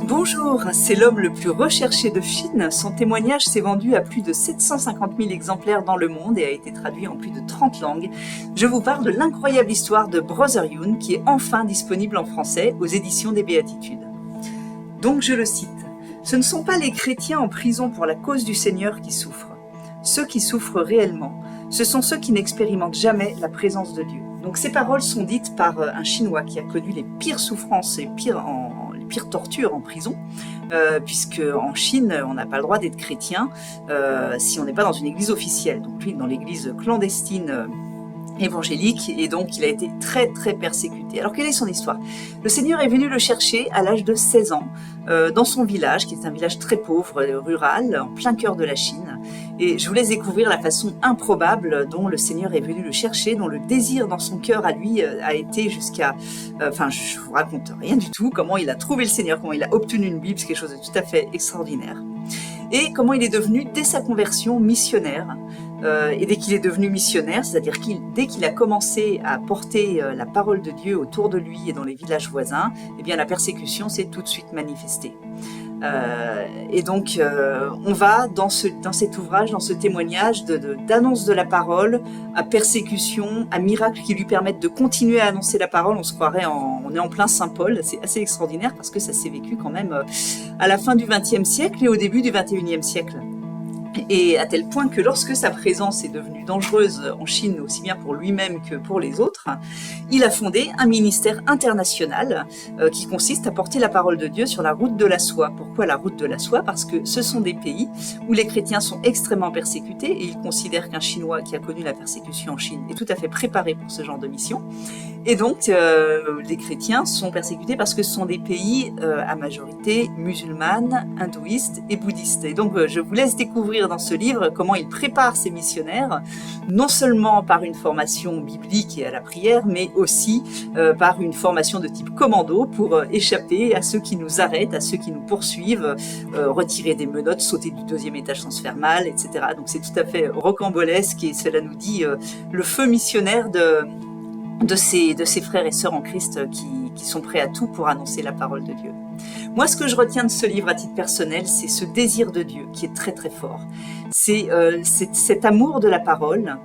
Bonjour, c'est l'homme le plus recherché de Chine. Son témoignage s'est vendu à plus de 750 000 exemplaires dans le monde et a été traduit en plus de 30 langues. Je vous parle de l'incroyable histoire de Brother Yun qui est enfin disponible en français aux éditions des Béatitudes. Donc je le cite. Ce ne sont pas les chrétiens en prison pour la cause du Seigneur qui souffrent. Ceux qui souffrent réellement, ce sont ceux qui n'expérimentent jamais la présence de Dieu. Donc ces paroles sont dites par un Chinois qui a connu les pires souffrances et les pires tortures en prison, puisque en Chine, on n'a pas le droit d'être chrétien si on n'est pas dans une église officielle. Donc lui, dans l'église clandestine évangélique, et donc il a été très très persécuté. Alors quelle est son histoire? Le Seigneur est venu le chercher à l'âge de 16 ans dans son village, qui est un village très pauvre, rural, en plein cœur de la Chine. Et je vous laisse découvrir la façon improbable dont le Seigneur est venu le chercher, dont le désir dans son cœur à lui a été jusqu'à... je vous raconte rien du tout, comment il a trouvé le Seigneur, comment il a obtenu une Bible, c'est quelque chose de tout à fait extraordinaire. Et comment il est devenu, dès sa conversion, missionnaire. Et dès qu'il est devenu missionnaire, c'est-à-dire dès qu'il a commencé à porter la parole de Dieu autour de lui et dans les villages voisins, eh bien la persécution s'est tout de suite manifestée. Et donc on va dans cet ouvrage, dans ce témoignage d'annonce de la parole, à persécution, à miracles qui lui permettent de continuer à annoncer la parole. On se croirait on est en plein Saint-Paul. C'est assez extraordinaire parce que ça s'est vécu quand même à la fin du XXe siècle et au début du XXIe siècle. Et à tel point que lorsque sa présence est devenue dangereuse en Chine, aussi bien pour lui-même que pour les autres, il a fondé un ministère international qui consiste à porter la parole de Dieu sur la route de la soie. Pourquoi la route de la soie? Parce que ce sont des pays où les chrétiens sont extrêmement persécutés et il considère qu'un Chinois qui a connu la persécution en Chine est tout à fait préparé pour ce genre de mission. Et donc, les chrétiens sont persécutés parce que ce sont des pays à majorité musulmane, hindouiste et bouddhiste. Et donc, je vous laisse découvrir dans ce livre comment il prépare ses missionnaires, non seulement par une formation biblique et à la prière, mais aussi par une formation de type commando pour échapper à ceux qui nous arrêtent, à ceux qui nous poursuivent, retirer des menottes, sauter du 2e étage sans se faire mal, etc. Donc, c'est tout à fait rocambolesque et cela nous dit le feu missionnaire de ses frères et sœurs en Christ qui sont prêts à tout pour annoncer la parole de Dieu. Moi, ce que je retiens de ce livre à titre personnel, c'est ce désir de Dieu qui est très très fort. C'est cet amour de la parole,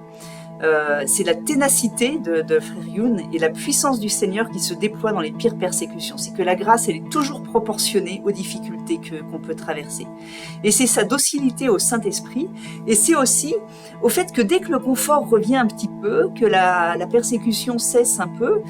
c'est la ténacité de Frère Yun et la puissance du Seigneur qui se déploie dans les pires persécutions. C'est que la grâce, elle est toujours proportionnée aux difficultés qu'on peut traverser. Et c'est sa docilité au Saint-Esprit, et c'est aussi au fait que dès que le confort revient un petit peu, que la persécution cesse un peu,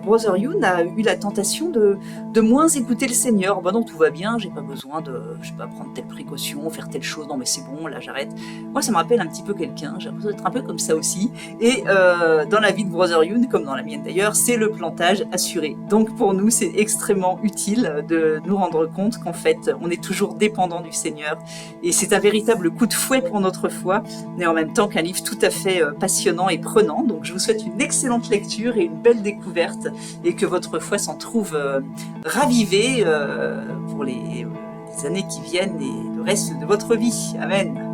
Brother Yun a eu la tentation de moins écouter le Seigneur. Ben non, tout va bien, j'ai pas besoin de, prendre telle précaution, faire telle chose, non mais c'est bon, là j'arrête. Moi ça me rappelle un petit peu quelqu'un, j'ai l'impression d'être un peu comme ça aussi. Et dans la vie de Brother Yun, comme dans la mienne d'ailleurs, c'est le plantage assuré. Donc pour nous, c'est extrêmement utile de nous rendre compte qu'en fait, on est toujours dépendant du Seigneur. Et c'est un véritable coup de fouet pour notre foi, mais en même temps qu'un livre tout à fait passionnant et prenant. Donc je vous souhaite une excellente lecture et une belle découverte, et que votre foi s'en trouve ravivée pour les années qui viennent et le reste de votre vie. Amen.